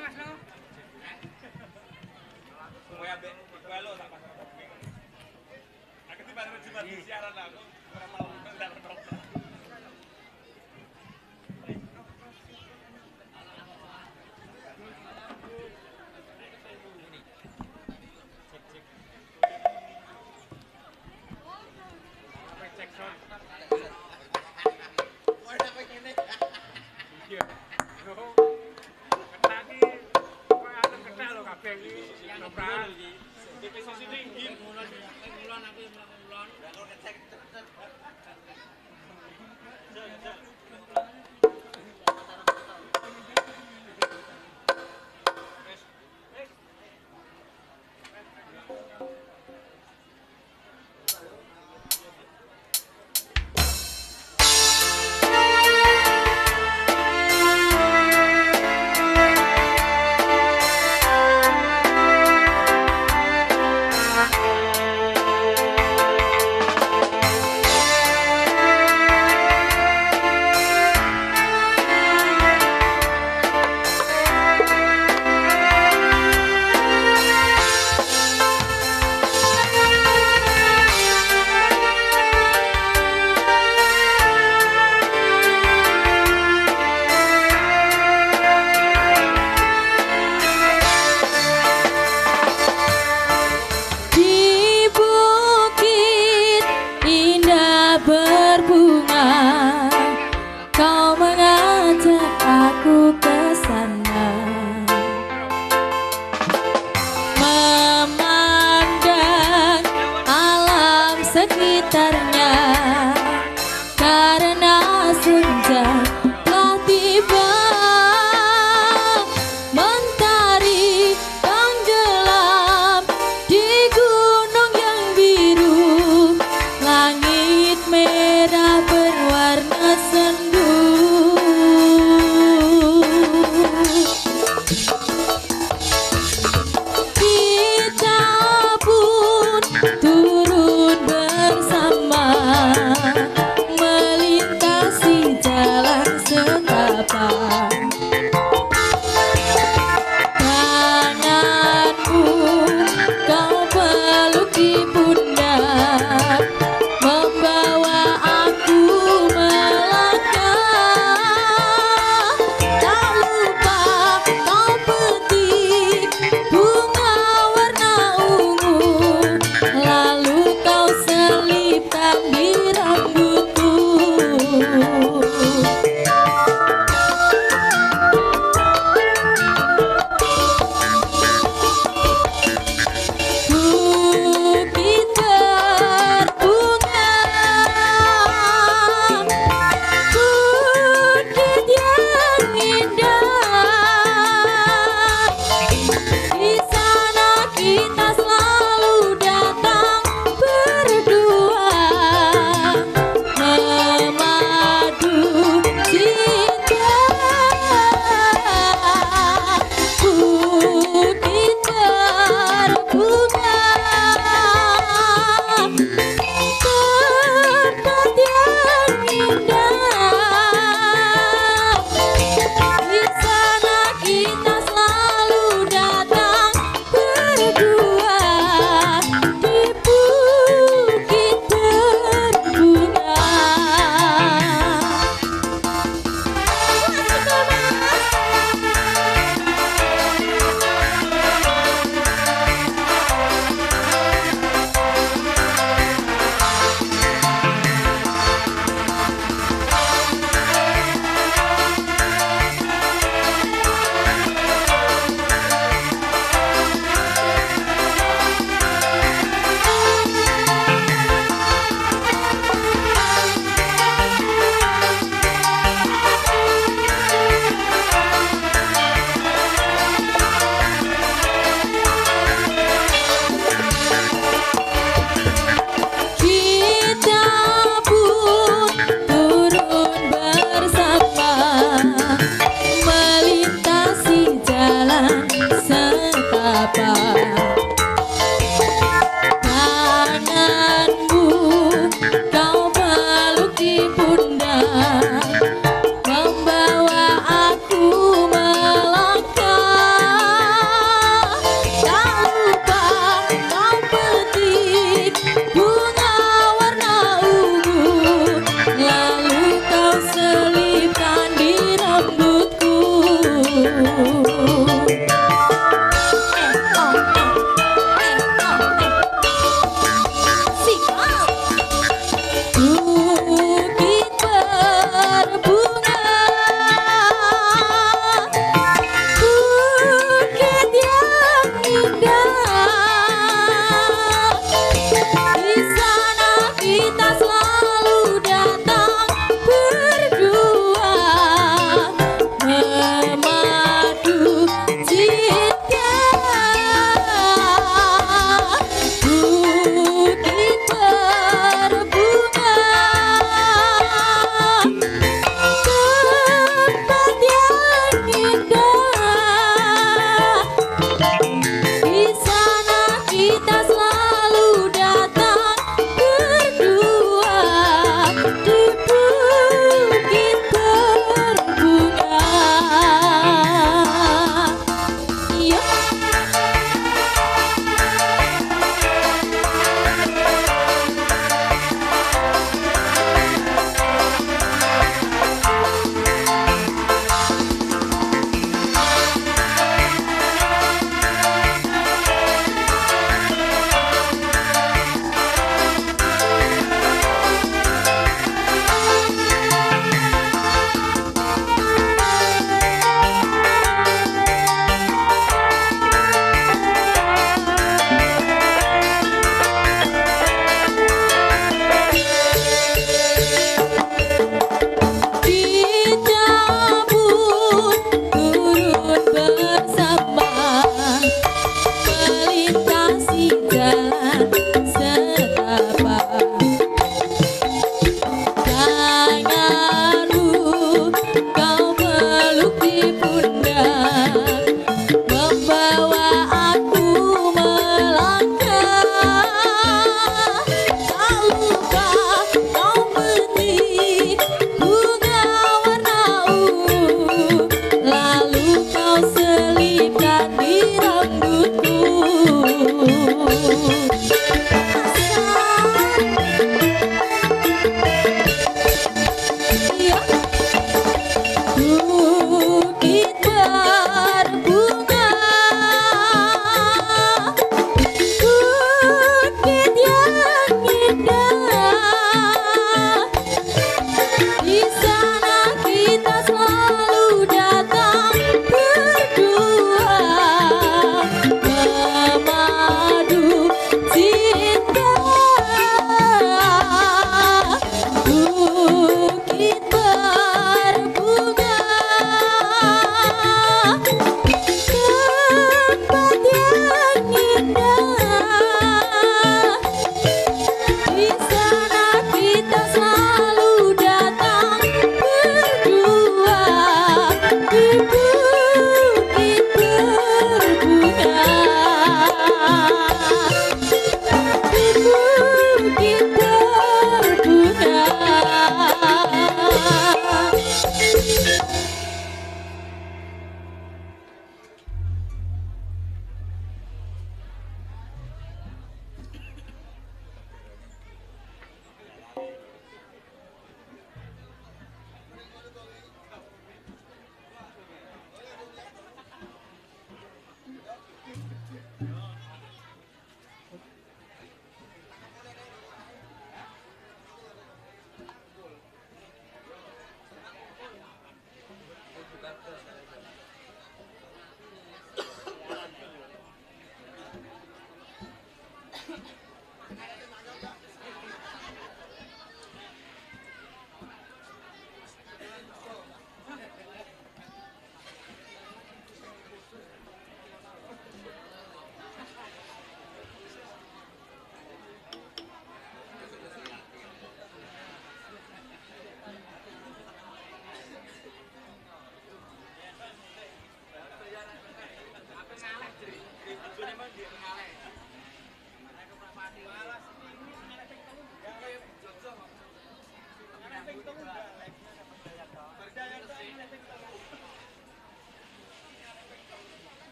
Mas No. Semuanya ambek Iqbal lo tak pas. Aku tiba cuma di siaran aku. Ora tau ndak ono. Cek sound. Ora apa kene. Iya. Kena iki kowe anu kena lho kabeh iki. Noprak. Posisi tinggi. Ngulon aku ngulon. Ya kok ngecek.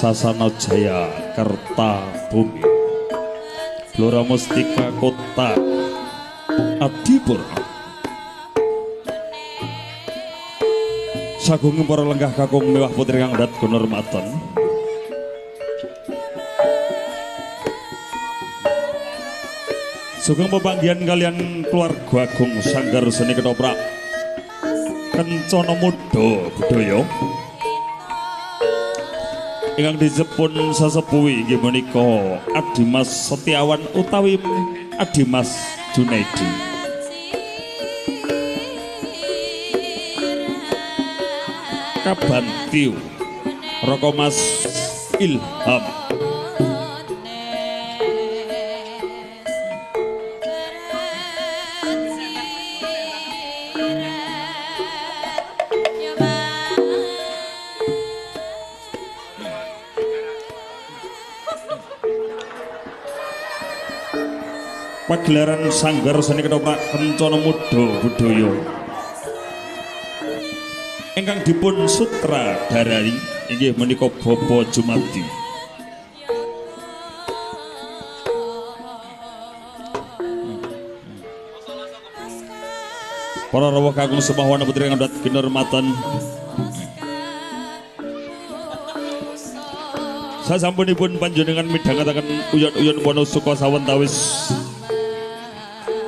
Sasana Jaya Kertabumi Blora Mustika Kota Adipura Sagunging para lenggah kakung mewah putri kang dat gunurmatan sugeng pepanggihan kalian keluarga Agung Sanggar Seni Ketoprak Kencana Muda Budaya ingkang dijepun sesepuhi inggih menika Adimas Setiawan utawi Adimas Junaidi Kabantiu Roko Mas Ilham pagelaran Sanggar Seni Ketoprak Kencana Muda Budaya ingkang dipun sutradarai inggih menika Bobo Jumadi para rawuh kakung semawana putri kang dat kinurmatan sasampunipun panjenengan midhangetaken uyon-uyon wana suka sawentawis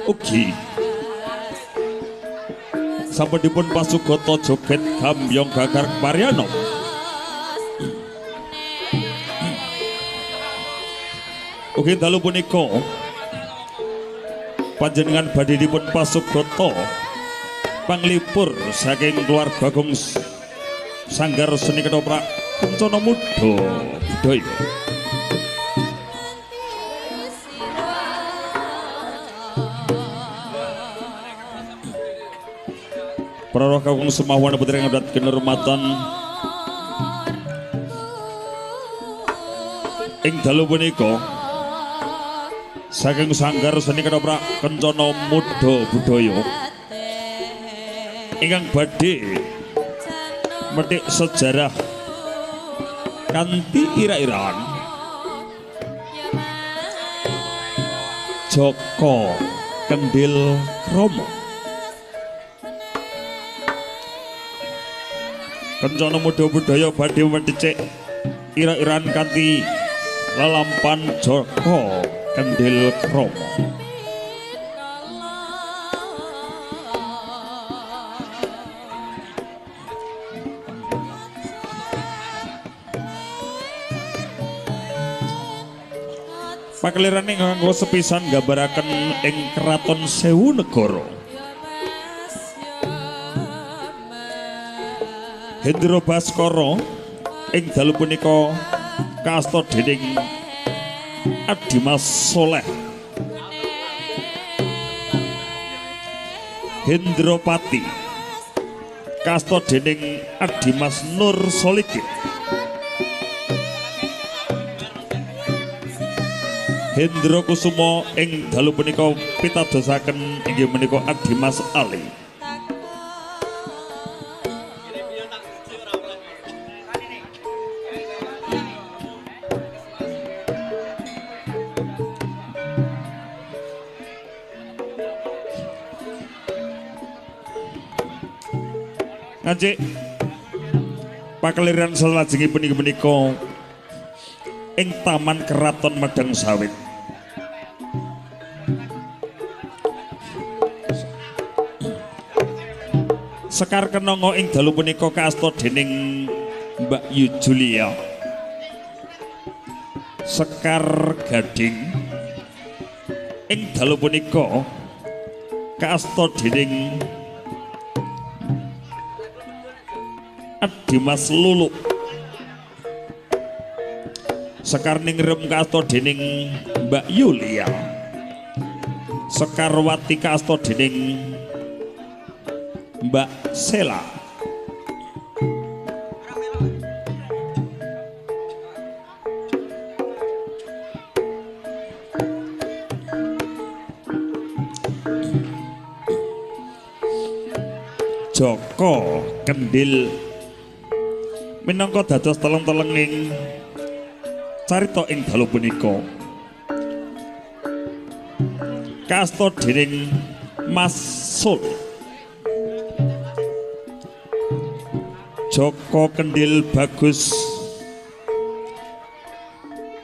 ugi sampun pasugata joget gambyong gagar Paryana ugi dalu punika panjenengan badhe dipun pasugata panglipur saking keluarga Agung Sanggar Seni Ketoprak Kencana Muda Budaya para roh kakung semawana putri kang dat kinurmatan ing dalu punika saking Sanggar Seni Ketoprak Kencana Muda Budaya ingkang badhe methik sejarah kanthi ira-iraan Joko Kendil Kromo Kencana Muda Budaya badhe methik ira-iraan kanthi lelampan Joko Kendil Kromo pakeliran ingkang sepisan gambaraken ing Kraton Sewu Negara Hendra Baskara ing dalu punika kaasta dening Adimas Soleh Hendropati kaasta dening Adimas Nur Solikit Hendra Kusuma ing dalu punika pitadosaken inggih menika Adimas Ali ngajik pakeliran salajengipun inggih menika ing Taman Keraton Medang Sawit Sekar Kenanga ing dalu punika kaasta dening Mbak Yu Julia Sekar Gading ing dalu punika kaasta dening Adimas Luluk Sekar Ningrem kaasta dening Mbak Yulia Sekarwati kaasta dening Mbak Sela Joko Kendil minangka dados teleng-telenging carita ing dalu punika kasta dening Mas Sul Joko Kendil Bagus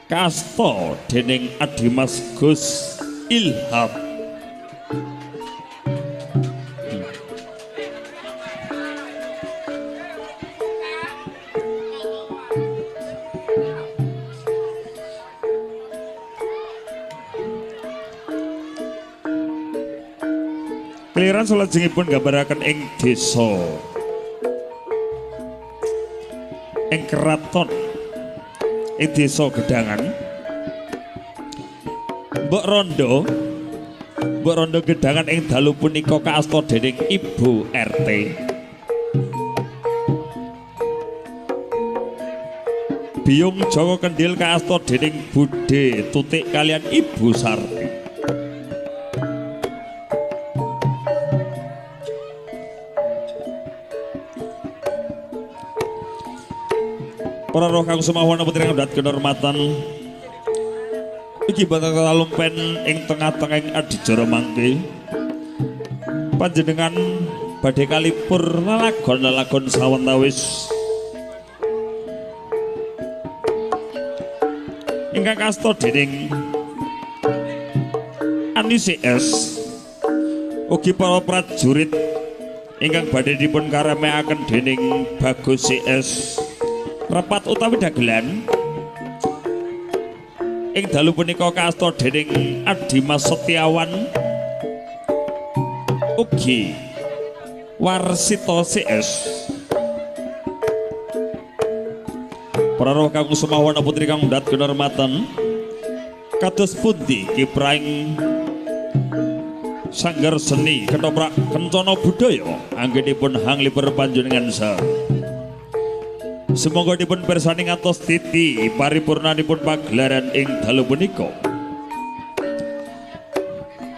kasta dening Adimas Gus Ilham keliran salajengipun gambaraken ing desa ing keraton ing desa Gedangan Mbok Rondo Gedangan ing dalu punika kaasta dening Ibu RT Biyung Joko Kendil kaasta dening Bude Tutik kalian Ibu Sarti para roh kang semawana putri kang ndat kehormatan iki bakal kalumpen ing tengah-tengahing adicara mangke panjenengan badhe kalipur lalagon sawetawis ingkang kasta dening Anisi S ugi para prajurit ingkang badhe dipun karemeaken dening Bagus CS rapat utawi dagelan ing dalu punika kasta dening Adimas Setiawan ugi Warsito CS para roh kang semawana putri kang ndat kehormatan kados pundi kipraing Sanggar Seni Ketoprak Kencana Budaya anggenipun hanglipur panjenengan sa semoga dipun pirsani ngantos titi paripurnanipun pagelaran ing dalu punika.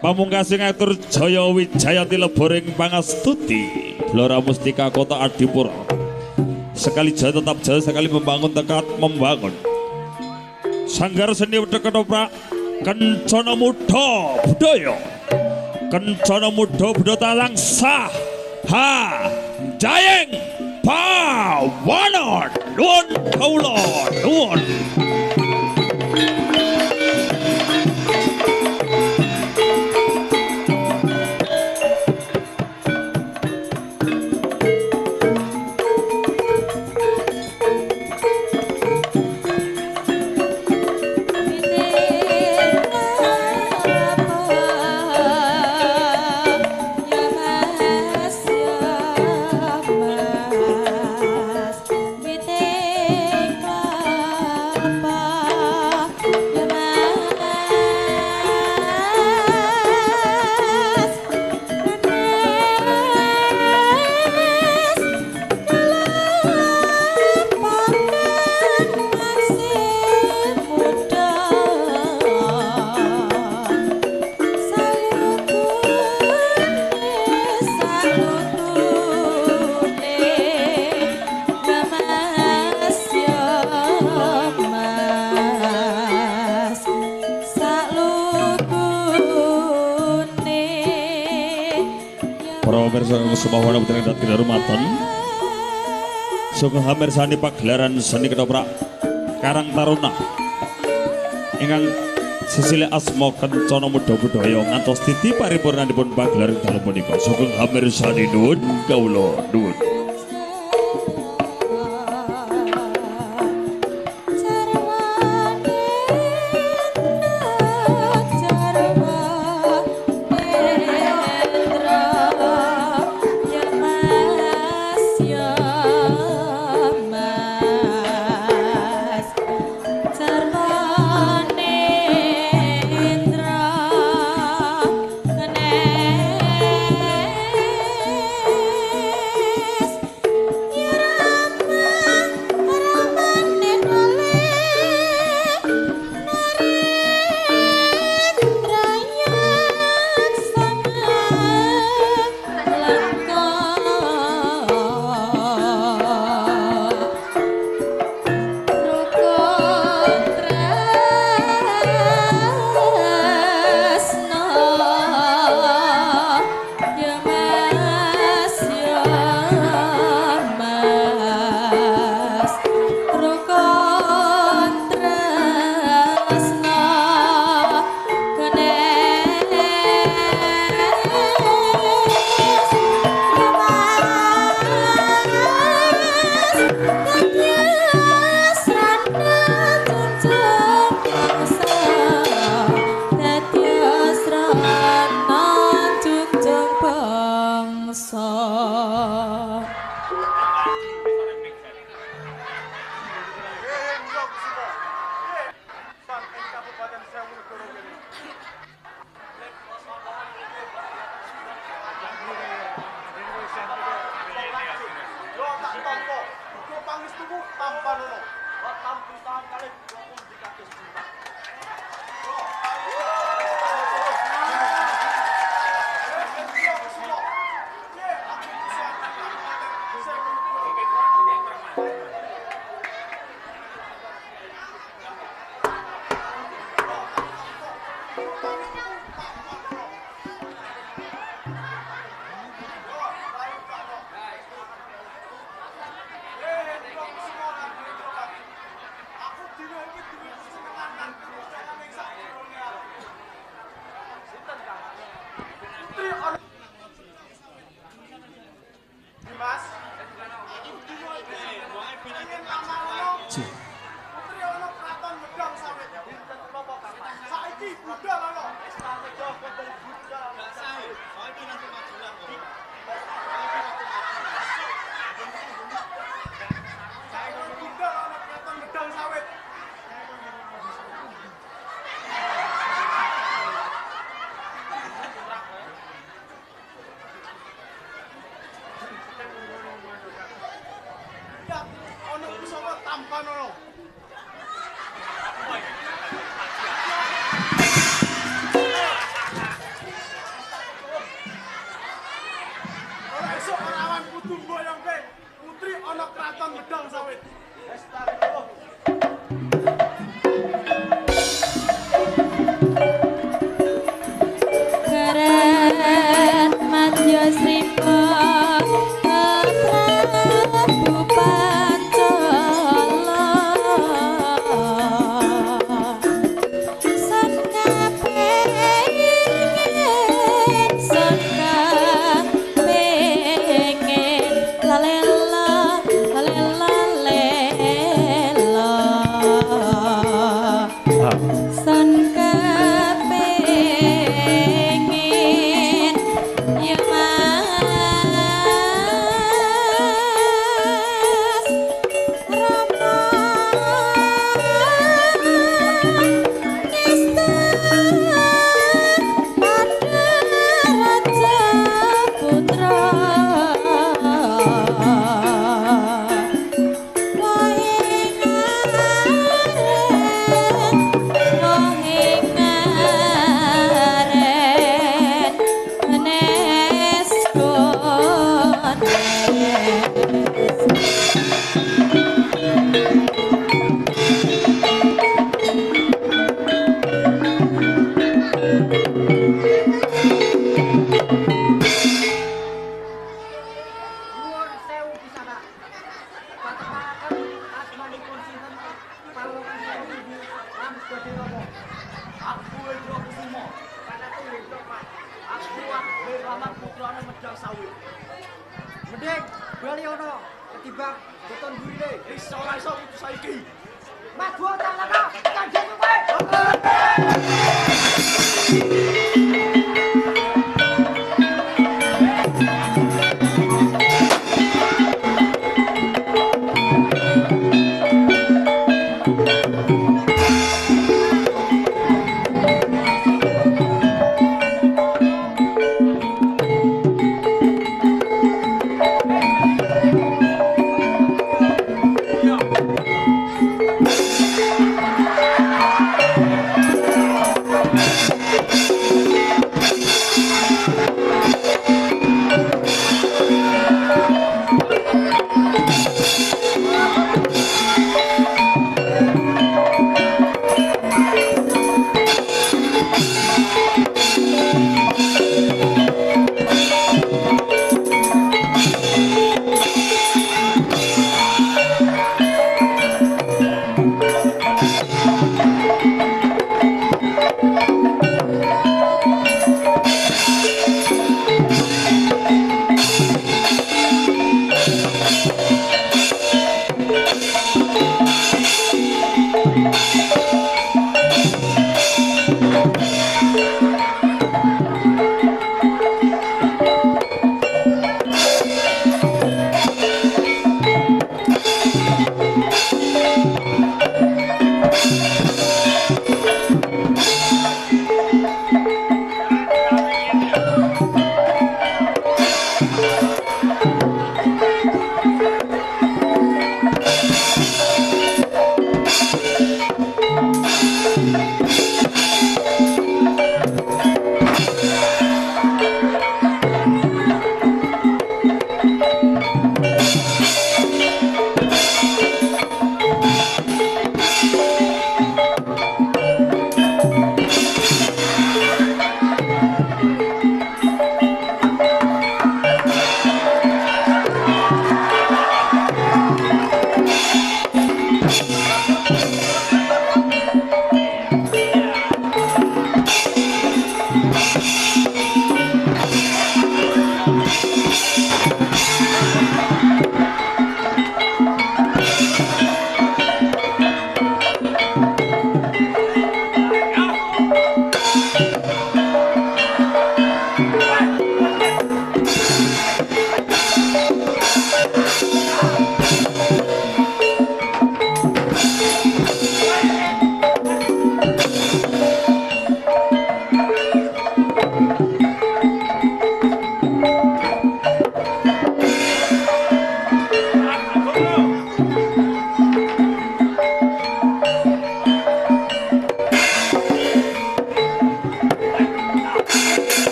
Pamungkasing atur Jaya Wijayati leboring pangastuti Blora Mustika Kota Adipura. Sekali jaya tetap jaya, sekali membangun tekad membangun. Sanggar Seni Ketoprak Kencana Muda Budaya. Kencana Muda Budaya langsah ha jayeng Pawana Nuwun Kawula Nuwun semawana putri dan kehormatan sugeng hamirsani pagelaran seni ketoprak Karang Taruna ingkang sesile asma Kencana Muda Budaya ngantos titi paripurnanipun pagelaran dalu punika sugeng hamirsani nuwun kawula nuwun sih. Putri ono kraton medang sawit. Dinten napa Bapak? Saiki budal ono. Wis tak tejo boten budal. Gak sae. Saiki nanti majulan kok. Saiki budal ono kraton medang sawit. Ya, ono pusaka tampan ono. Ora esuk ora awan kudu mboyongke. Putri ono kraton medang sawit. Wis tak Keren Madya Sripa Prabu Pancala Sun kapengin lalela lalela lela Sun kapengin ya mas Rama nista pada raja putra Nuwun sewu pisana. Patekaken asmanipun sinten? Pawongan sewu Ibu Rams Gede Romo. Aku Indra Kusuma. Kanaku Indra Pak. Aku Abdi Rahmat putrane medang sawit. Mending bali ono ketimbang boten burine. iso ora iso kudu saiki. Madu tak laka, kanjeng kowe.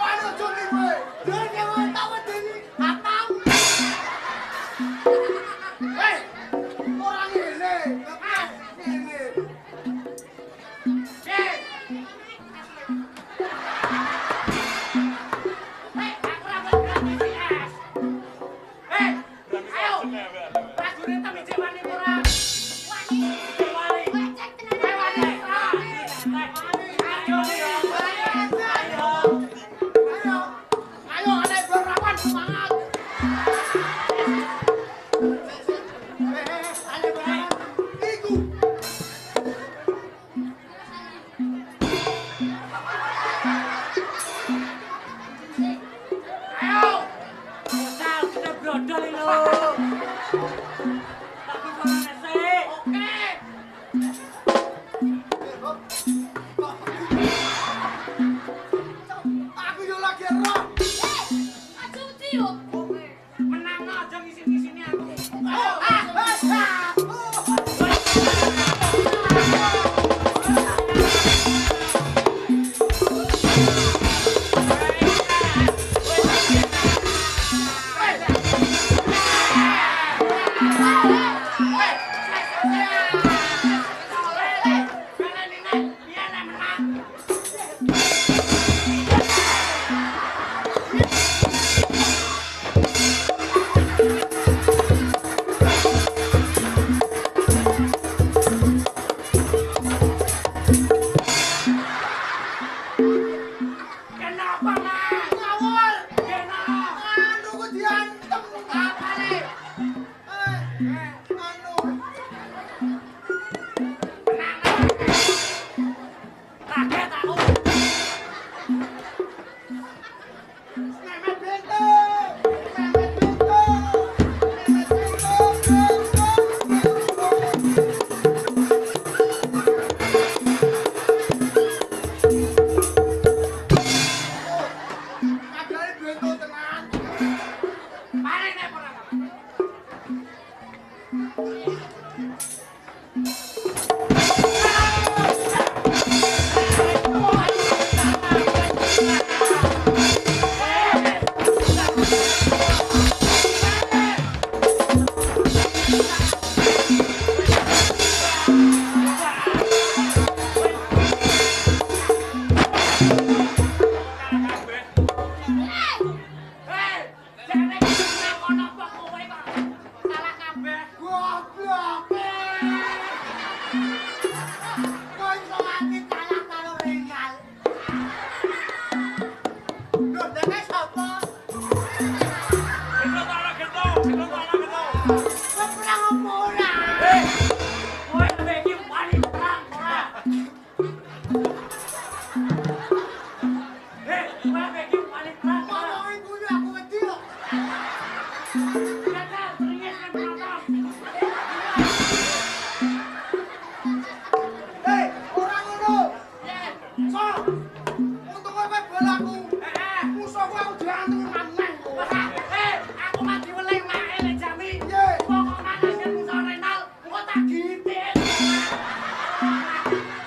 Wani aja kowe. Dene wae tak wedeni atang. Hei, ora ngene. Ngene. Hei. Hei, aku ora berani PS. Hei, ayo. Prajurit tak biji wani ora. Wani. Wani. Cek tenan. Wani. Ayo, anak berawan semangat. Anak berawan, iku. Ayo, Bocah kita brodol ini lho. Tapi mana sih? oke. Aku yo lagi roh. Aja uti yo. Menang aja ngisi-ngisini aku. Ayo, Kenapa, Mas? ngawur. Kenapa? Anu ku diantem apa le? Anu. Kaget aku. Memet bento. Memet bento. Memet bento. Kadare bento tenan. Paling nek ora. Hei, jangan iki ono apa kowe kok. Salah kabeh. Goblok. Kok iso mati kalah karo Renal? Lho, dene sapa? Kok perang apa ora? Kowe ambek iki wani perang ora? Hei, kowe ambek iki wani perang ora? Ngomongin kuwi aku wedi kok. Kata beringes kan penonton. Hei, ora ngono. So, untuk kowe balaku. Musuhku aku diantemi maneh. Aku mati weling mae lek jami. Piye? Pokok maneh kan musuh Renal, engko tak gitik.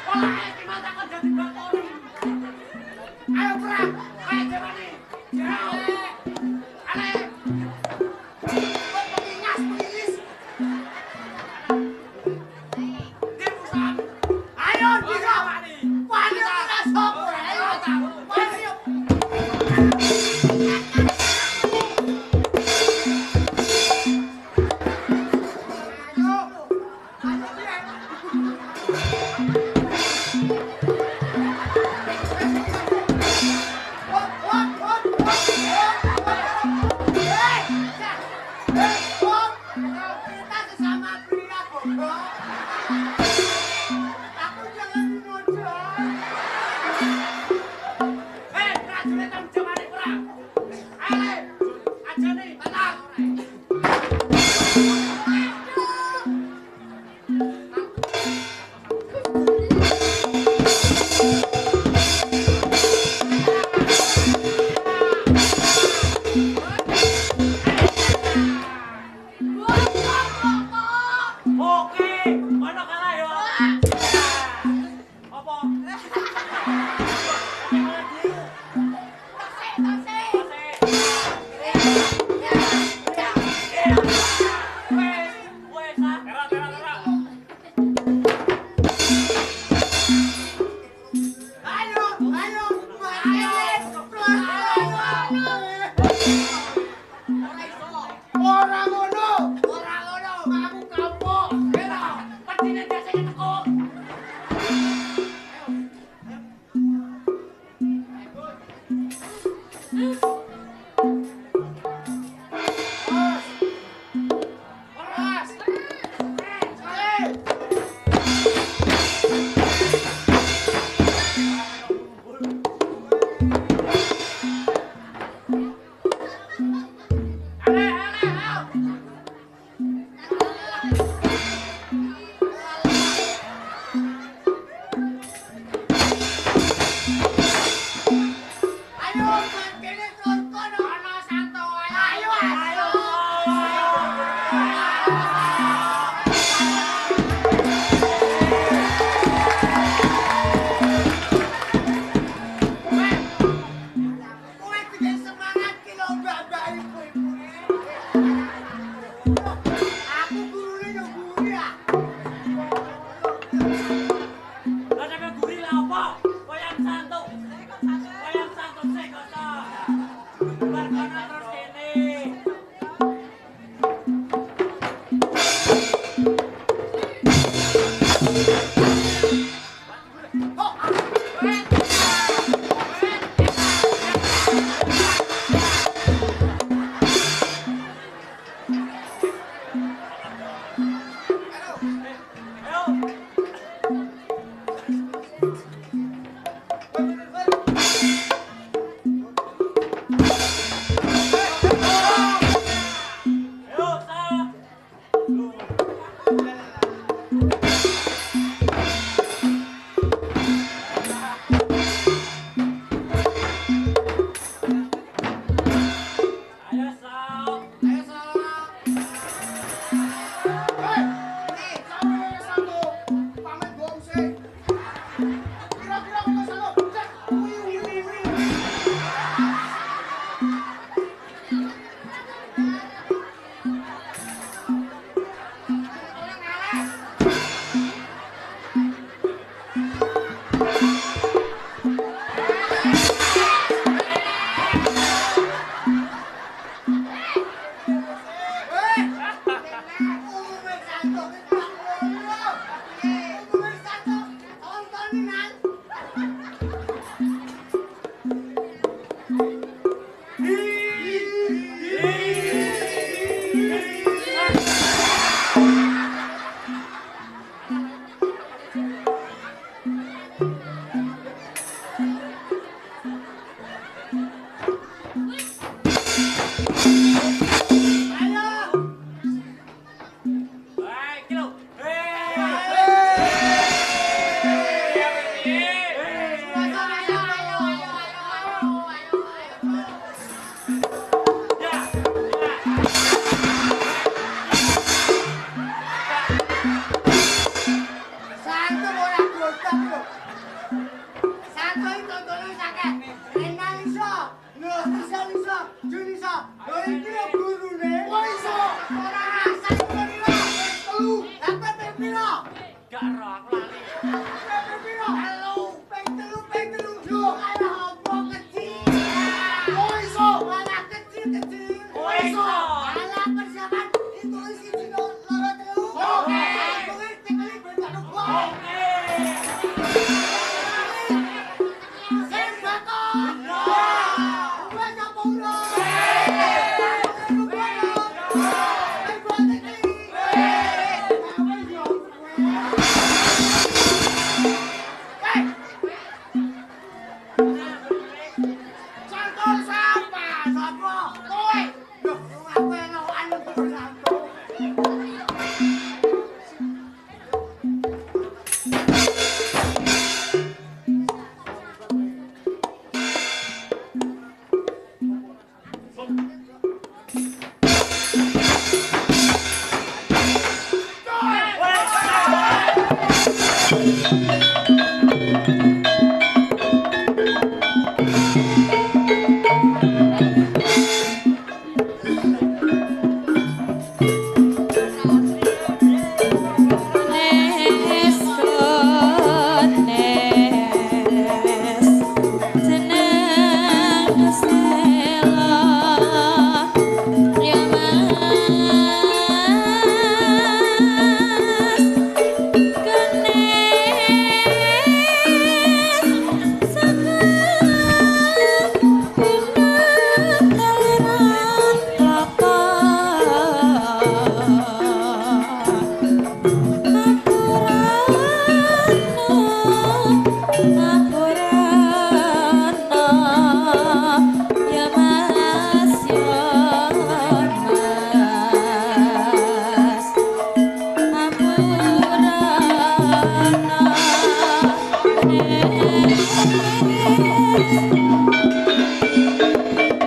Ola iki mata kok dadi bakoni. Ayo perang. Ayo jawani. Jauh. Ale. Kowe pengingas pengilis. Di musuh. Ayo tiga. Wani ora sapa. Ayo. Wani. Ayo. Ayo piye? Kita sesama pria goblok. Aku jangan menuduh. Prajurit tam jawani perang. ngono. Ora ngono. Aku kapok. Kira, pedine biasanya teko. Awas.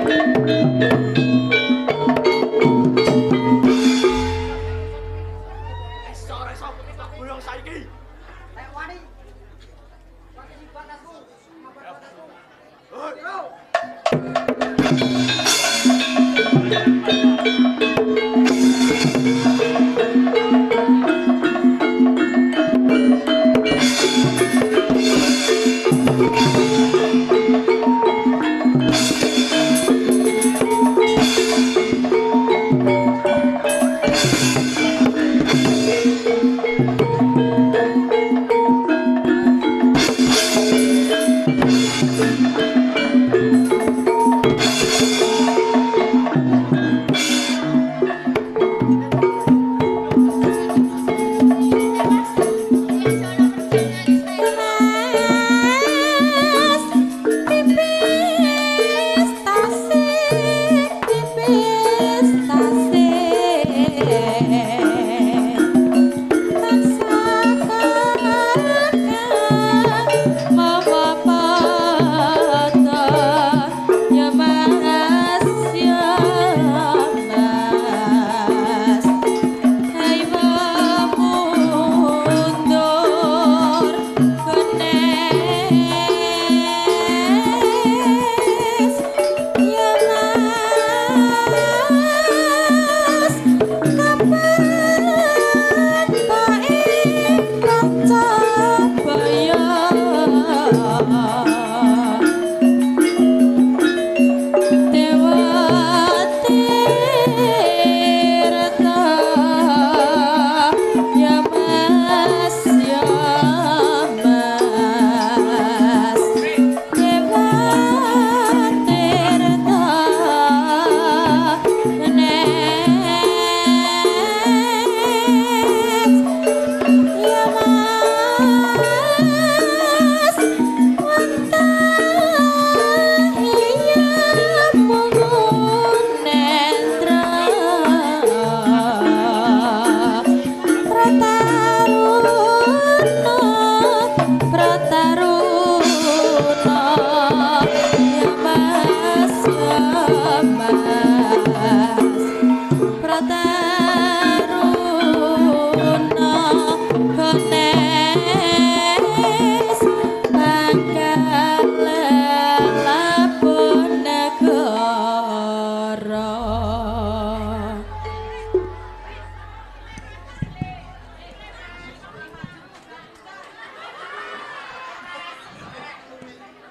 Iso tak boyong saiki. Nek wani. Wani batasku. Batasku. Yo.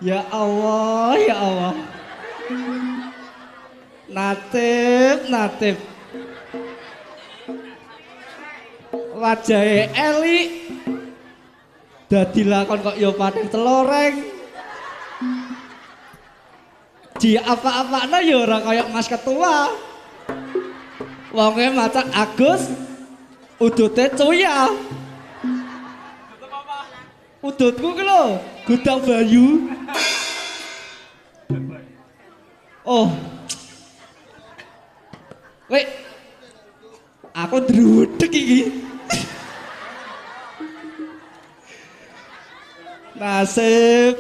Ya Allah, ya Allah. Natib. Wajahe Eli. Dadi lakon kok ya pating teloreng. Ji apa-apana ya ora kaya Mas Ketua. Wonge maca Agus udute cuya. Udutku ki lho, gudang bayu. Oh. Wek. Aku drudeg iki. Nasib.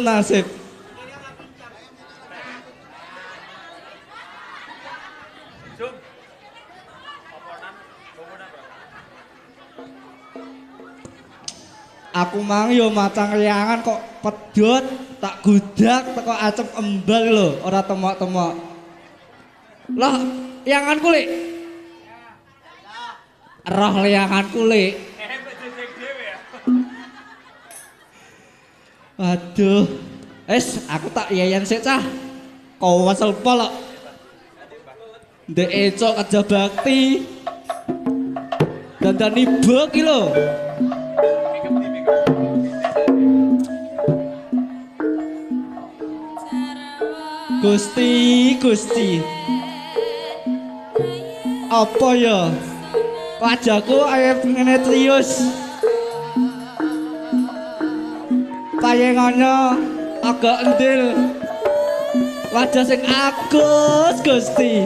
Aku mang yo macang riangan kok pedhot tak gudak teko acep embal lho ora temok-temok. Lah lianganku Lik. Roh lianganku Lik. Waduh. Aku tak yayan sik cah. Kau wasel pol kok. Ndek ecok aja bakti. Dandani bek iki lho. Gusti. Apa ya? Wajahku kaya ngene trius. Payengannya agak endil. Wajah sing agus, Gusti.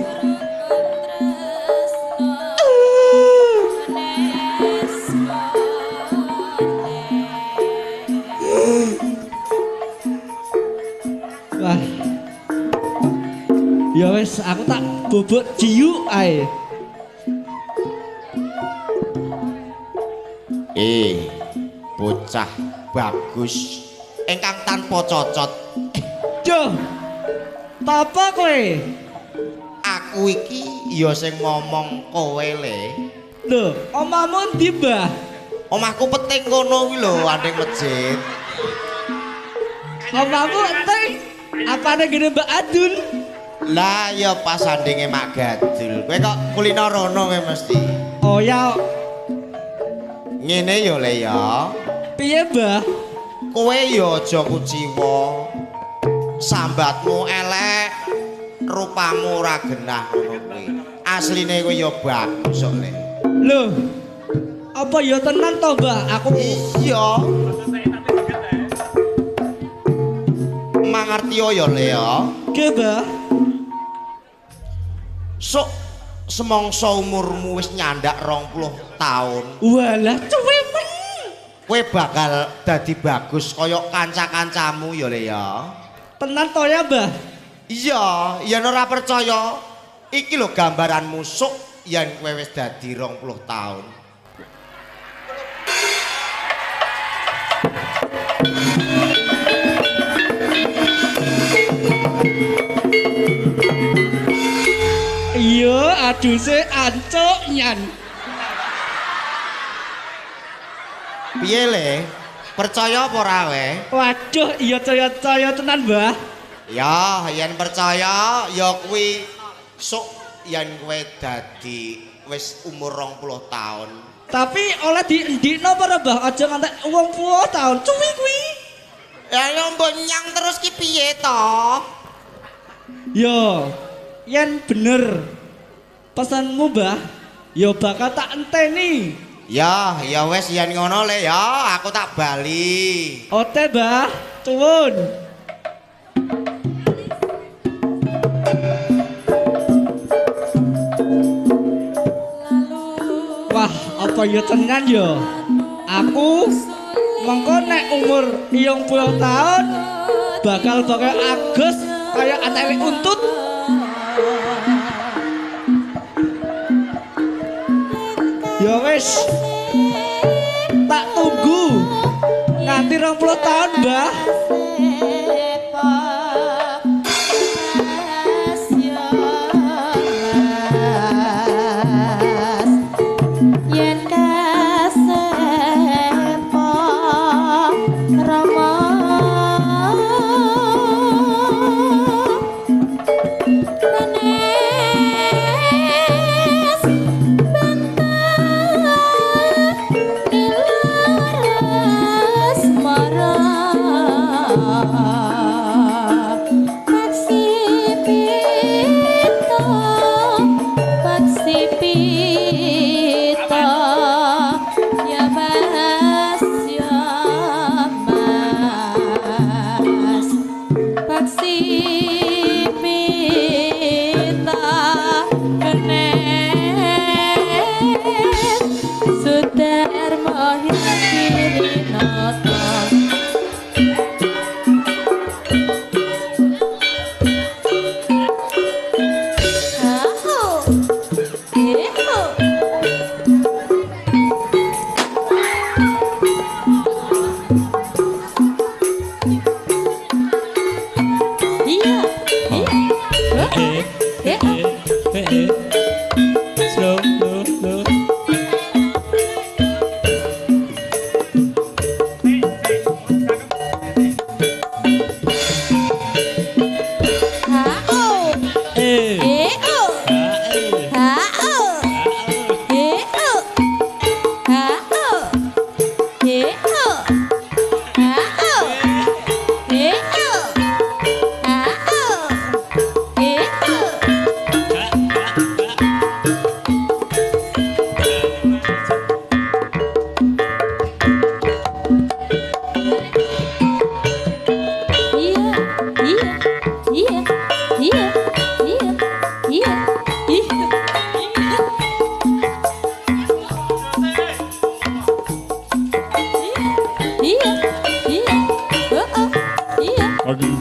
Wah. Ya wis aku tak bobok jiu ae. Bocah bagus ingkang tanpa cocot. Duh. Tapa kowe? Aku iki ya sing ngomong kowe le. Lho, omahmu ndi, Mbah? Omahku peting kono kuwi lho, andeng masjid. Omahmu enting apane gene Mbak Adul? Lah ya pas andenge Mak Gadul. Kowe kok kulino rono kowe mesti. Oh ya, Ngene ya le ya. piye, Mbah? Kowe ya aja kuciwa. Sambatmu elek, rupamu ora genah ngono kuwi. Asline kowe ya bagus kok le. Lho. Apa ya tenan to, Mbah? Aku Iya. Mangerti ya le ya. ke, Mbah. Sok semangsa umurmu wis nyandak 20 taun. Walah, cuwe men. Kowe bakal dadi bagus kaya kanca-kancamu ya le ya. Tenan to ya, Mbah? Iya, yen ora percaya, iki lho gambaranmu sok yen kowe wis dadi 20 taun. Iya, aduse ancuk nyan. Piye le? Percaya apa ora we? Waduh, iya caya-caya tenan, Mbah. Ya, yen percaya ya kuwi sok yen kowe dadi wis umur 20 taun. Tapi oleh diendikno apa, Mbah? Aja ngantek wong 20 tahun cuwi kuwi. Ya mbok nyang terus ki piye to? Yo, yen bener pesanmu, Mbah, yo bakal tak enteni. Ya wis yen ngono le ya, aku tak bali. Ote, Mbah, cuwun. Wah, apa ya tenan yo? Aku mengko nek umur 20 tahun bakal agus kaya anak untut. Ya wis. Tak tunggu nganti 20 tahun, Mbah.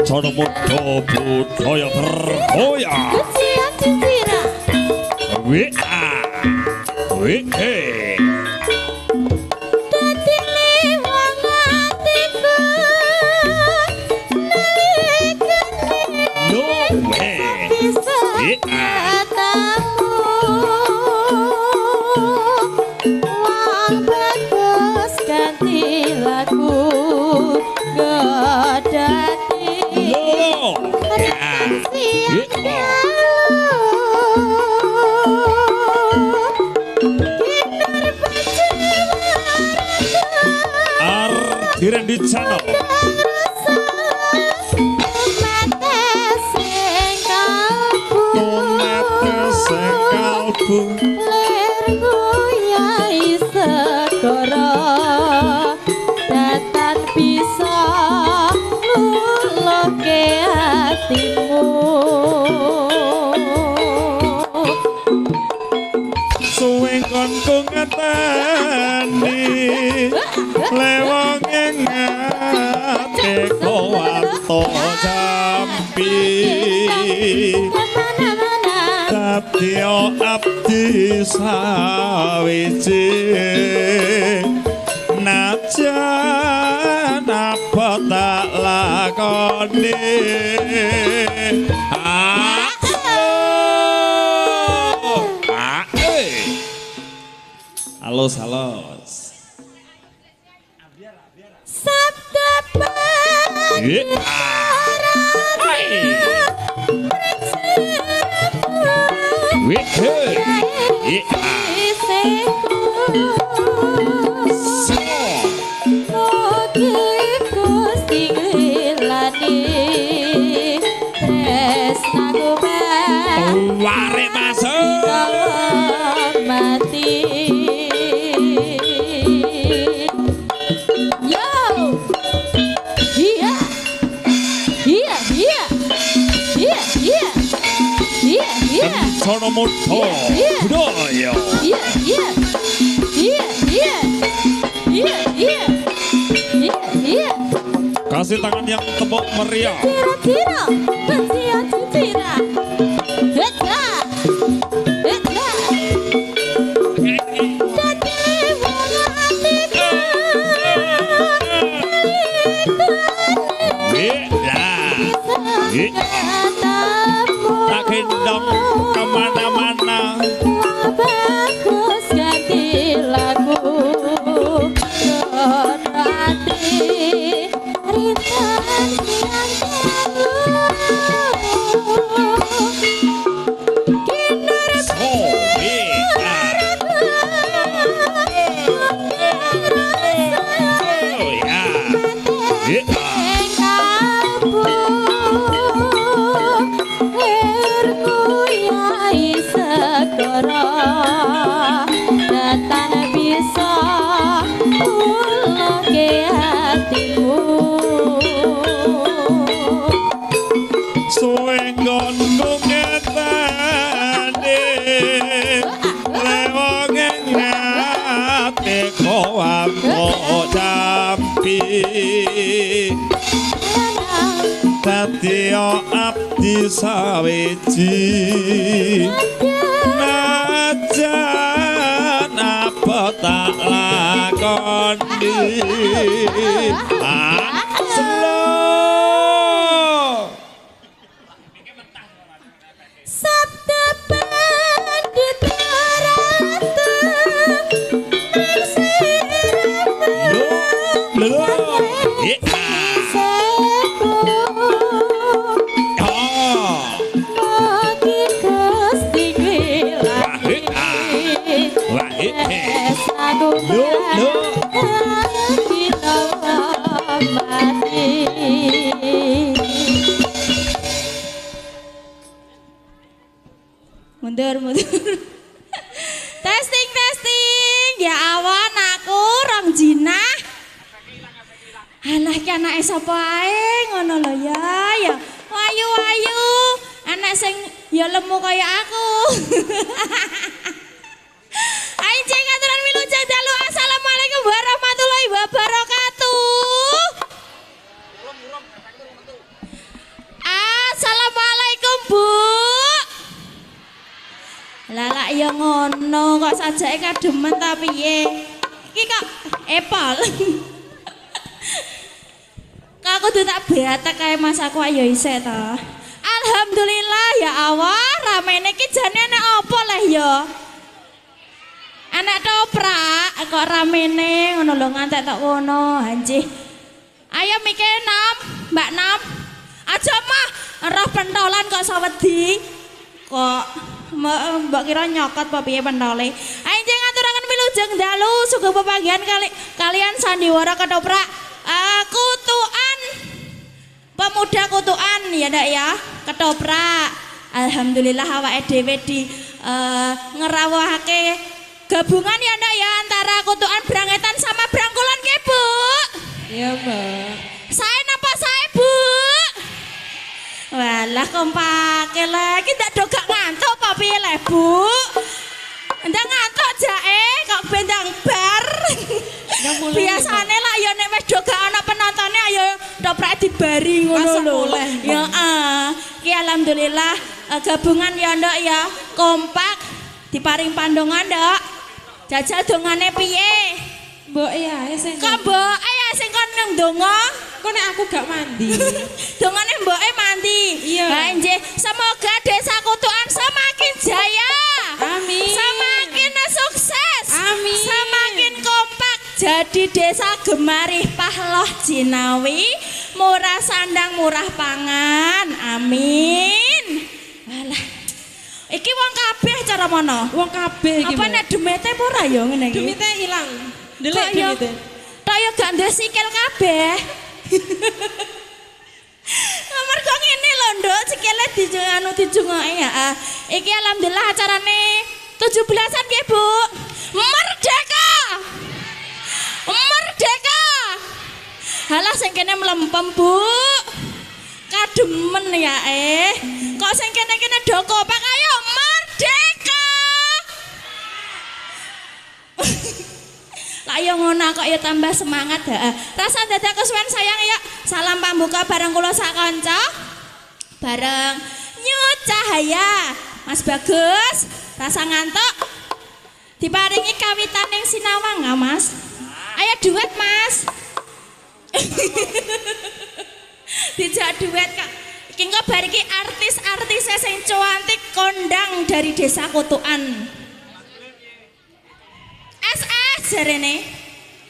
Kencana mudha budaya berhoya. Cucian cucira. WA WE Dadi liwang atiku. Nalikane no way bisa WA katamu. Wang bagus ganti lagu. Godati. no ya WA Ardiren di channel Tometes sing kalbu bisa luloke hatimu. suwe kon ku ngeteni lewong ing ate kowato jampi dadi abdi sawiji najan apa tak lakoni halus halus Sabda Warek masuk mati. Yo, iya, iya, iya, iya, iya, iya, iya. sono moto budaya Iya, iya, iya, iya, iya, iya, iya, iya. kasih tangan yang tepuk meriah Tira-tira, cucian cucira. Heta, heta. Dadi wong atiku. Katamu. tak gendong kemana-mana Bagus ganti lagu. Hati rintan siang dadi abdi sawiji najan apa tak lakoni slow Sabda pandit ratu mundur. Testing ya awan aku rong jinah. Alah ki anake sapa ae ngono lho ya. Wayu anak sing ya lemu kaya aku. Ayo cek aturan wilujeng dalu. Assalamualaikum warahmatullahi wabarakatuh. Assalamualaikum Lah lak ya ngono kok sajake kademen ta piye? Iki kok epol. Kok aku tuh tak beatek kae Mas aku ayo isih ta. Alhamdulillah ya Allah, ramene iki jane nek apa leh ya? Anak toprak kok ramene ngono lho ngantek tok ngono, anjih. Ayo mikir Nam, Mbak Nam. Aja mah roh pentolan kok sawedi. Kok mbok kira nyokot apa piye pentole. Anjing ngaturaken wilujeng dalu sugeng pepanggihan kalian sandiwara ketoprak. Kutuan pemuda kutuan ya ndak ya ketoprak. Alhamdulillah awake dhewe di ngerawahake gabungan ya ndak ya antara kutuan Brangetan sama Brangkulan ke Bu. Iya Mbak. Saya napa saya Bu? Walah kompake lagi ndak dogak ngantuk apa piye le Bu? Ndak ngantuk jae kok bendang bar. Biasane lah ya nek wis dogak ana penontone ayo toprak dibari ngono lho. Ya ki alhamdulillah gabungan ya ndok ya kompak diparing pandongan ndok. Jajal dongane piye? Mbok ya sing. Kok mbok ya sing kon nang donga? Kok nek aku gak mandi. Dongane mboke mandi. Iya. Lah nggih, semoga desa Kutuan semakin jaya. Amin. Semakin sukses. Amin. Semakin kompak jadi desa gemarih pahloh jinawi, murah sandang murah pangan. Amin. Alah. Iki wong kabeh cara mono. Wong kabeh iki. Apa nek demete apa ora ya ngene iki? Demite ilang. Delik Kok ya? demite. Tok ya gak ndek sikil kabeh. Nomor kok ngene lho, Nduk, sikile dijungoke ya. Iki alhamdulillah acarane 17-an nggih, Bu. Merdeka! Merdeka! Halah sing kene mlempem, Bu. Kademen ya Kok sing kene-kene do kopak ayo merdeka! Lah yo ngono kok ya tambah semangat heeh. Rasa dadak kesuwen sayang ya. Salam pambuka bareng kula sak kanca. Bareng Nyu Cahaya. Mas Bagus, rasa ngantuk. Diparingi kawitan ning Sinawang nggak Mas? Ayo duet Mas. Dijak duet Kak. Iki engko bar iki artis-artis sing cantik kondang dari desa Kutuan. SS jarene.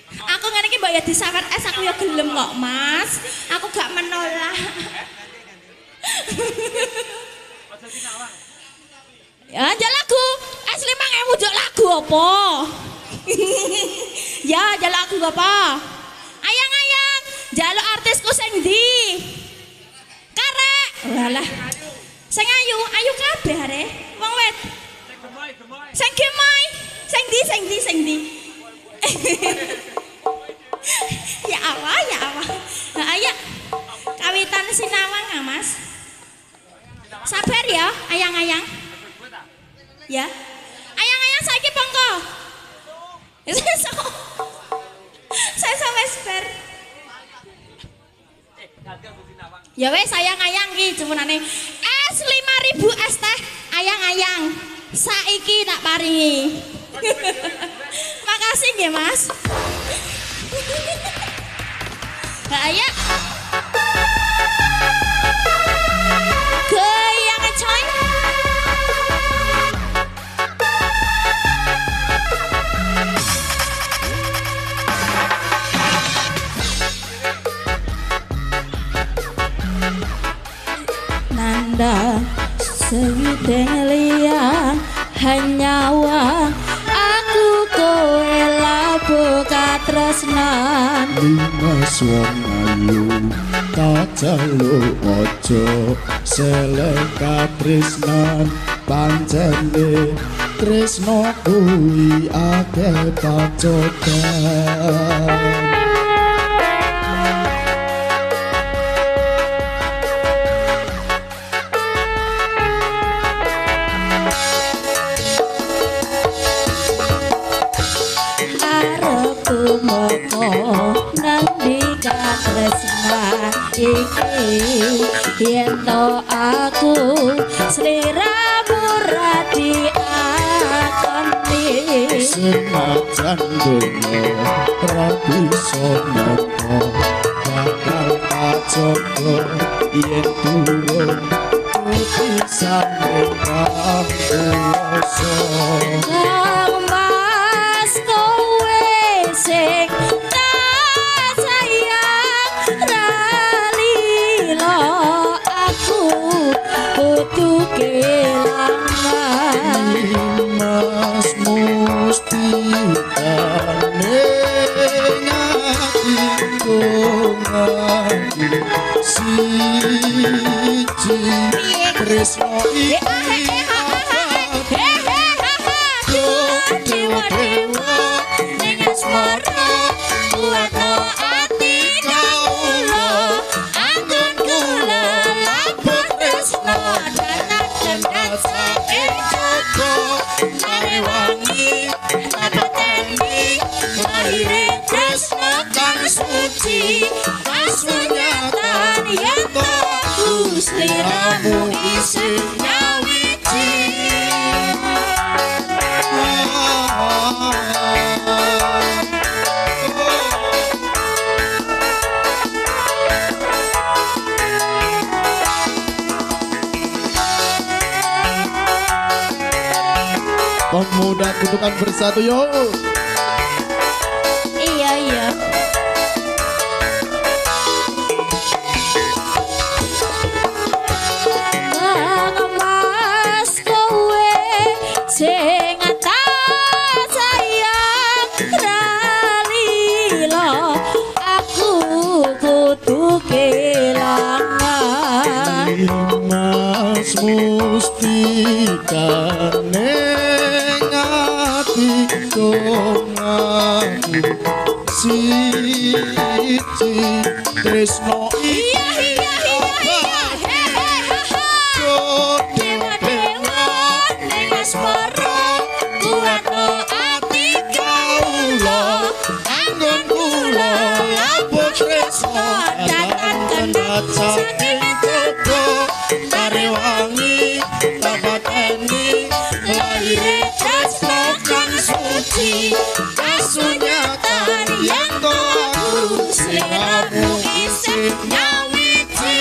Aku ngene iki mbok ya disawar es aku ya gelem kok, Mas. Aku gak menolak. Ya, aja lagu. Es 5.000 jok lagu apa? Ya, aja lagu apa? Ayang-ayang, jaluk artisku sing ndi? Karek. Walah. Sing ayu kabeh are. Wong wet. Sing gemoy. Sing di. Ya Allah. Nah, ayo. Kawitan Sinawang, Mas. Sabar ya, ayang-ayang. Ya. Ayang-ayang saiki pongko. Saya wis bar. Ya wes ayang-ayang ki cumanane es 5.000 es teh ayang-ayang. Saiki tak paringi. Makasih nggih, Mas. Lah ya. Goyang coy. Nanda sewiteng liang hanyawa aku kowe labuh katresnan Limas wong ayu tak jaluk ojo selek katresnan pancene tresno kuwi akeh pacoban iki yen to aku sliramu ra dianggep senajan donya ra bisa nampa bakal kacoba yen turun putih sampe kakuwasa Mas kowe sing tak sayang ralila aku kudu kelangan Mas mustikane ngatiku ngaku siji tresno iki dewa-dewa ning asmara kuwatno ati kawula anggon kula lapor tresno danak gendhat saking joko mari wangi pateni lahire tresno kang suci asunyatan yen to Gusti ramu isih nyawiji pemuda kutukan bersatu yo iya Mas kowe sing tak sayang ralila aku kudu kelangan Mas mustikane ngatiku ngaku siji tresno iki dewa-dewa ning asmara kuwatno ati kawula anggon kula lapor tresno datang gendhat saking joko mari wangi tapateni lahire tresno kang suci asunyatan yen to aku sliramu isih nyawiji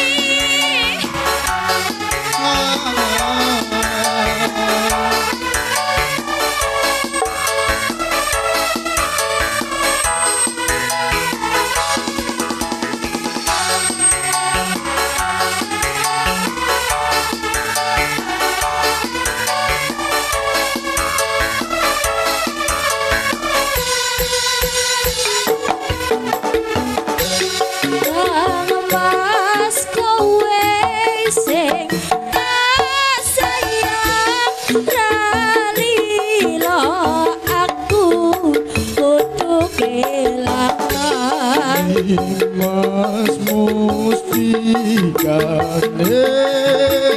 Mas kowe sing tak sayang ralila aku kudu kelangan Mas mustikane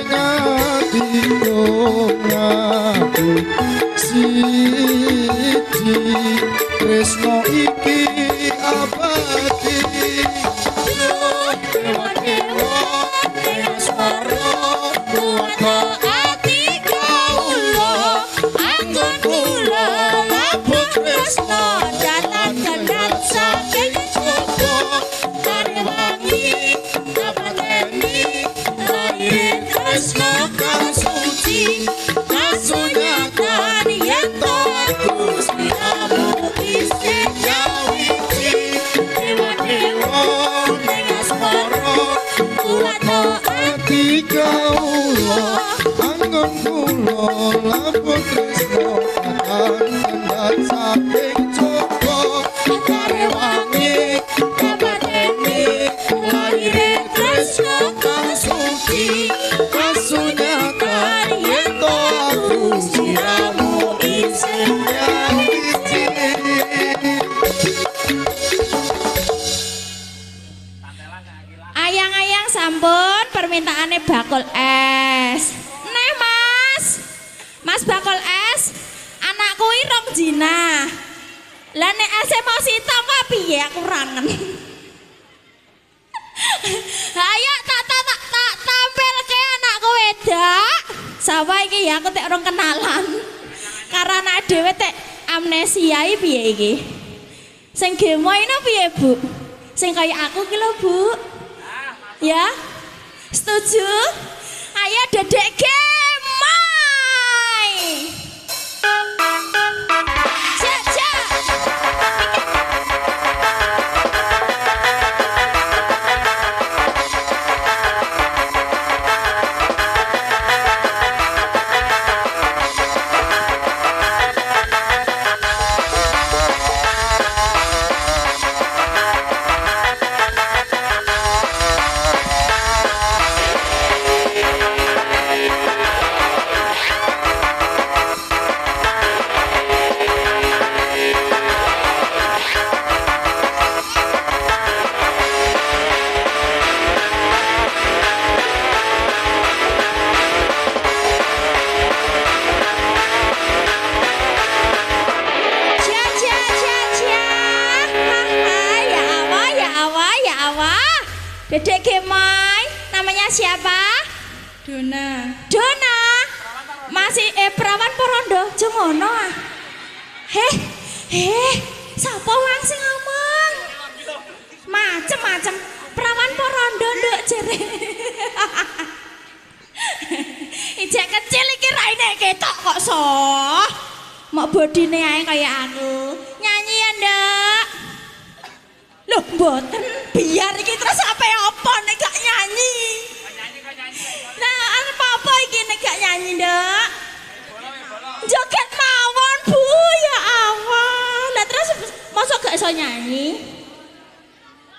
ngatiku ngaku siji tresno iki abadi dewa-dewa ning asmara kuwatno ati kawula anggon kula lapor tresno datang gendhat saking joko mari wangi tapateni lahire tresno kang suci asunyatan yen to Gusti ramu isih nyawiji dewa-dewa ning asmara kuwatno ati kawula anggon kula lapor tresno gendhat saking joko mari wangi tapateni lahire tresno kang suci asunyatan yen to Gusti ramu isih nyawiji ayang-ayang sampun permintaane bakul es. Neh Mas bakul es. Anakku iki rong jina. Lah nek ese mau sitok kok piye aku rangen. Ayo tak tampilke anakku wedak. Sapa iki ya aku tek urung kenalan. Karena anak dhewe tek amnesia iki piye iki? Sing gemoy no piye, Bu? Sing kaya aku ki lho, Bu. Ya? Setuju? Ayo Dedek gemoy. Cak, cak. Dedek gemoy, namanya siapa? Dona. Dona. Masih perawan porondo, jongono ah. Sapa wong sing ngomong? Macem-macem perawan porondo nduk jere. Ijek kecil iki raine ketok kok soh. Mok bodine ae kaya aku. Nyanyi ya, Nduk. Loh, mboten biar iki terus apa nek gak nyanyi. Nah, apa iki nek gak nyanyi, Nduk? Joget mawon, Bu, ya Allah. Lah terus mosok gak iso nyanyi?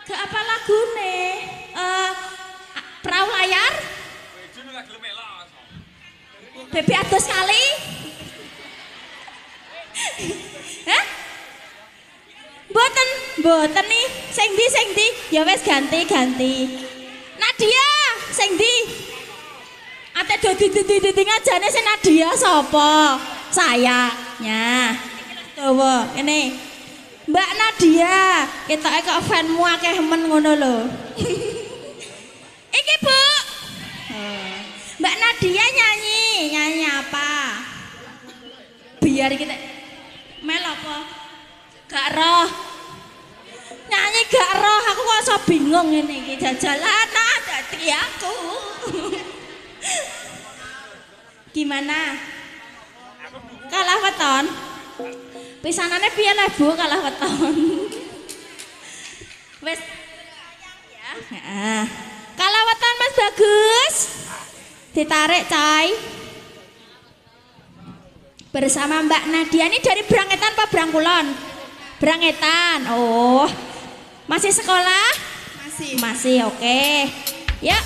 Gak apa lagune? Perahu layar? Bebe ados kali? Hah? Mboten nih, sing ndi? Ya wis ganti. Nadia, sing ndi? Ate dadi ngajane sing Nadia sapa? Saya. Nya. Dawa, ini. Mbak Nadia, ketoke kok fanmu akeh men ngono lho. Iki, Bu. Mbak Nadia nyanyi apa? Biar kita mel apa? Gak roh. Nyanyi gak roh, aku kok iso bingung ngene iki jajalanan dadi aku. Gimana? Kalah weton? Pisanane piye lah, Bu, kalah weton? Wes ya. Heeh. Kalah weton Mas Bagus. Ditarik, Cai. Bersama Mbak Nadia ini dari Brangetan apa Brangkulon? Brangetan. Oh. Masih sekolah? Masih, oke. Ya.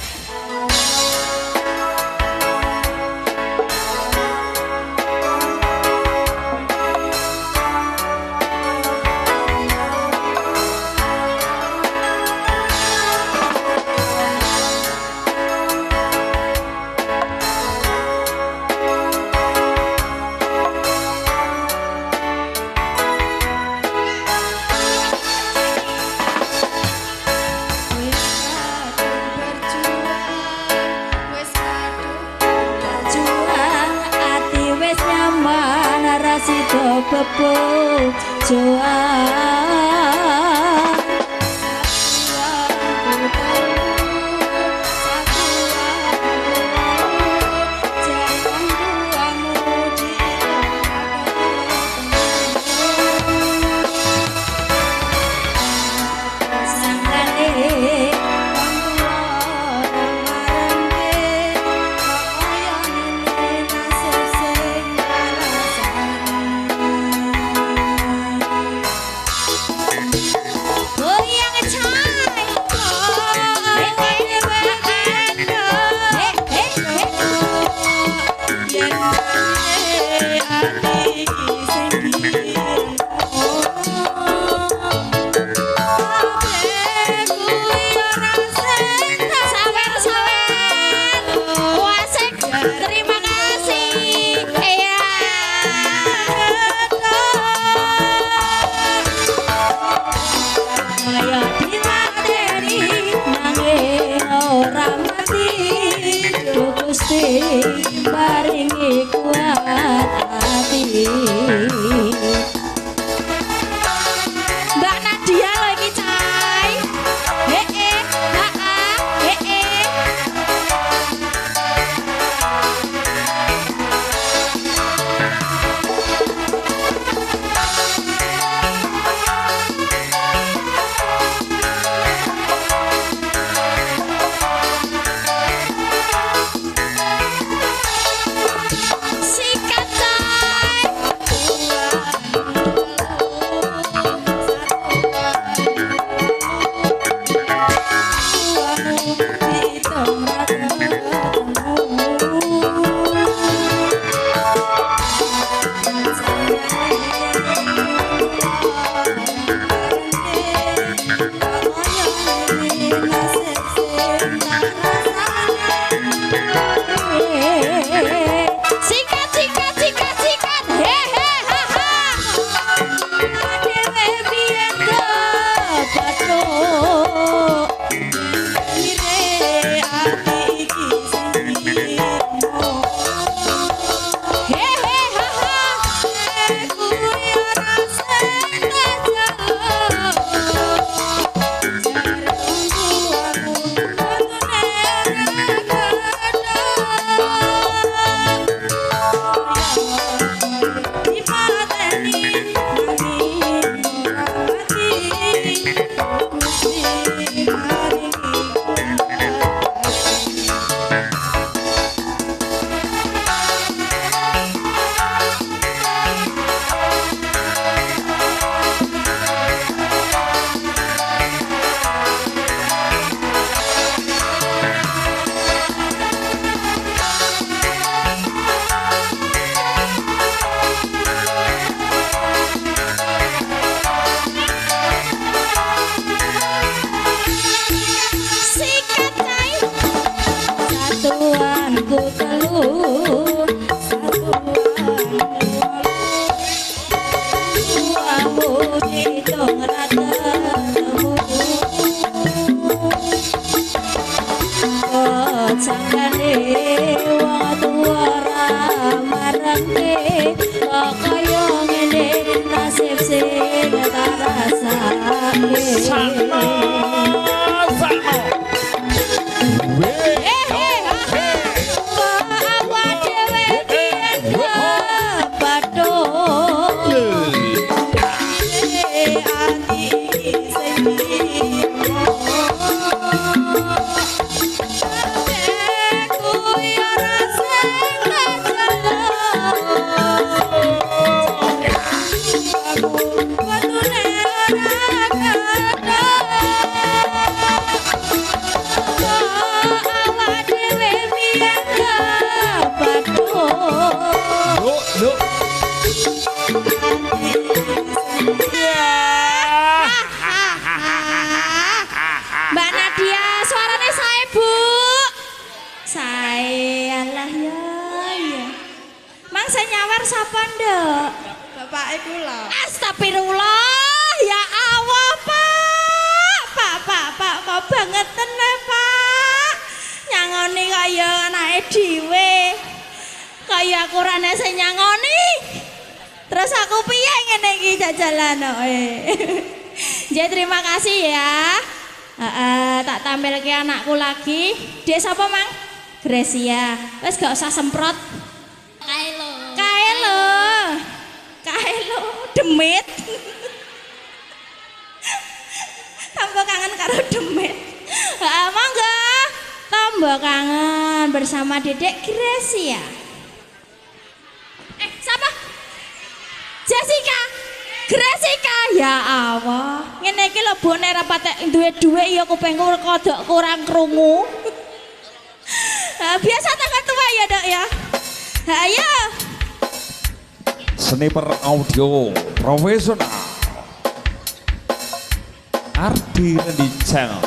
Bebo juang kowe kok kaya ngene nasib sing tak rasake Sakno sakno Mbak Nadia, suaranya saya Bu. Saya lah ya. Mang saya nyawar sapa nduk? Bapak iku lah. Astagfirullah, ya Allah Pak, kok bangetan Pak. Nyangoni kaya anake dhewe. Kaya aku rene sing nyangoni. Terus aku piye ngene iki jajalan Jadi terima kasih ya. Tak tampilke anakku lagi. Dia siapa Mang? Gracia. Wes gak usah semprot. Kaelo. Demit. Tambah kangen karo demit. Monggo. Tambah kangen bersama Dedek Gracia. Siapa? Jessica. Gracia ya Allah. Ngene iki lho bone ra patek duwe-duwe ya kupengku kodok kurang krungu. Biasa tangan tua ya, Dok ya. Ayo. Sniper audio profesional Ardi Rendi Channel.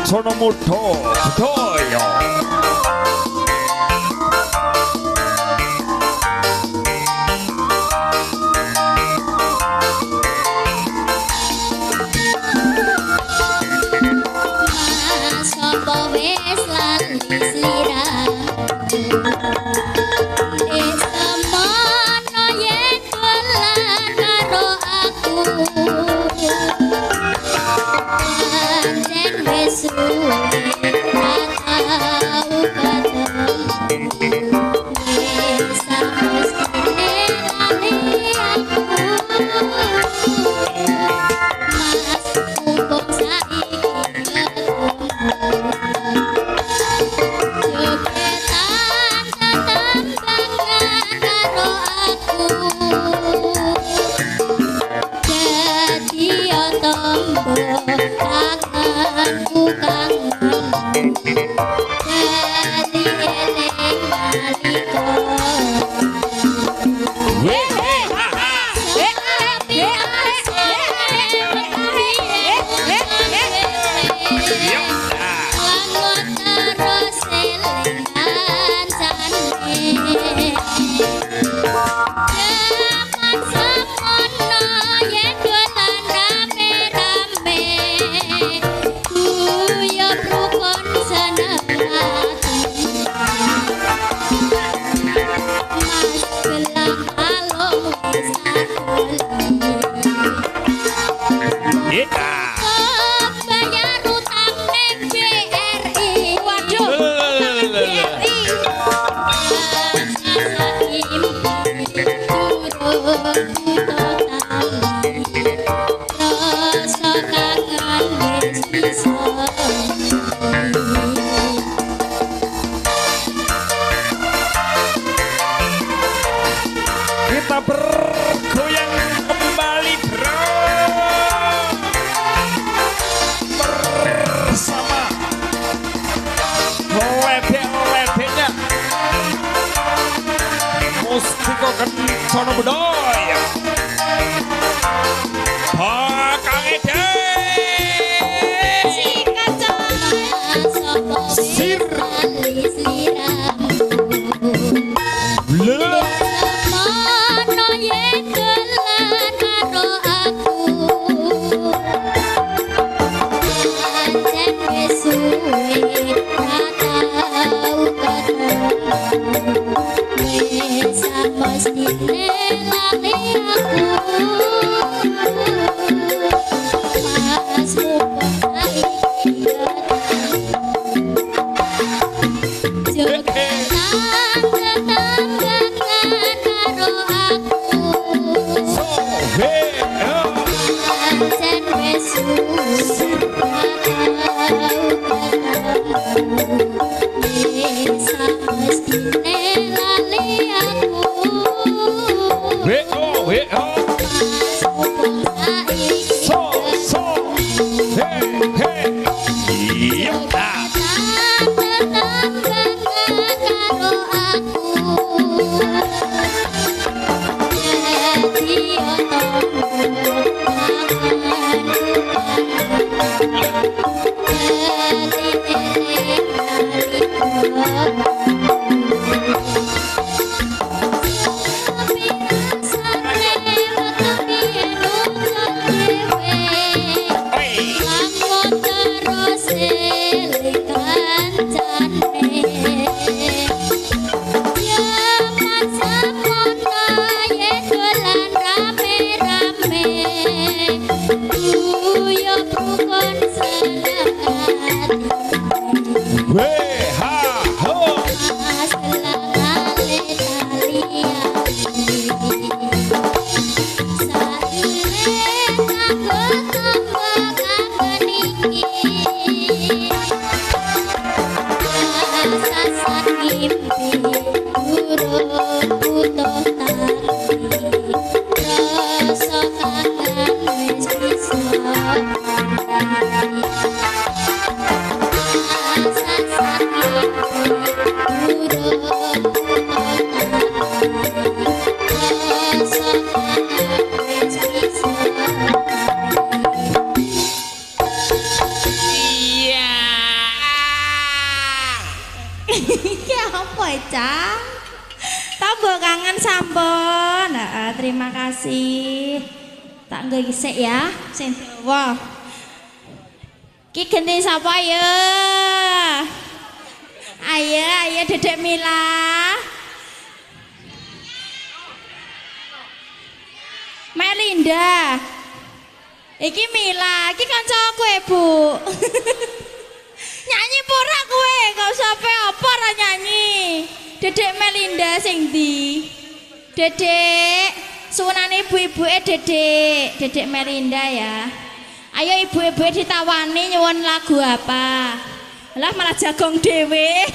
Sono muto budoyo Sapa wis lali Kita bergoyang kembali bro bersama ledek-ledeknya Mustiko Kencana Budaya Bakal Ede Sir Lele terima kasih. Tak ngegisik ya, sing dawa. Ki geni sapa ya? Ayo Dedek Mila. Melinda. Iki Mila, iki kanca kowe, Bu. Nyanyi pura kowe, gak usah apa ora nyanyi. Dedek Melinda sing ndi? Dedek, suwunane ibu-ibuke Dedek Melinda ya. Ayo ibu-ibu ditawani nyuwun lagu apa? Lah malah jagong dhewe.